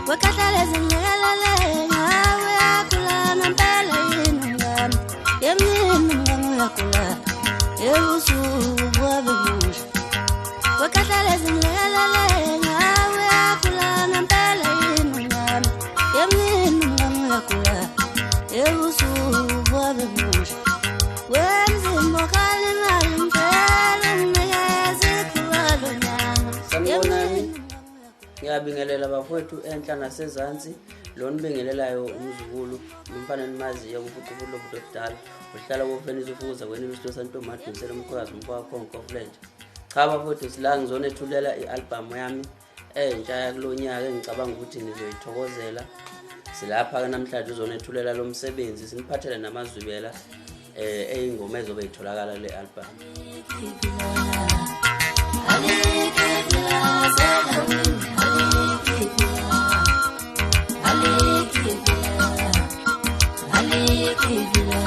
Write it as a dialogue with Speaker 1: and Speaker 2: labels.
Speaker 1: wekahlala zinyekelele ngawe yakula ngempela yini ngami yemini ngami yakula ebusuku wabemusha wekahlala zinyekelele ngawe yakula ngempela yini ngami yemini ngami yakula ebusuku wabemusha wemzimba kalimali ngicela unikeze ikhulalo nyama
Speaker 2: sanibonani. Ngiyabingelela bafowethu enhla nasezansi lo nibingelelayo umzukulu umfana nimaziyo kufuthi lo budala uhlala kofenisa ufuza kweni isto santomati nisela umkhwazi umkwakho nkoflenje. Cha bafowethu sila ngizonethulela ialbum yami entsha yakulonyaka engicabanga ukuthi nizoyithokozela. Silapha ke namhlanje uzonethulela lo msebenzi siniphathele namazwibela eyingoma ezobe itholakala le album.
Speaker 1: Alekivila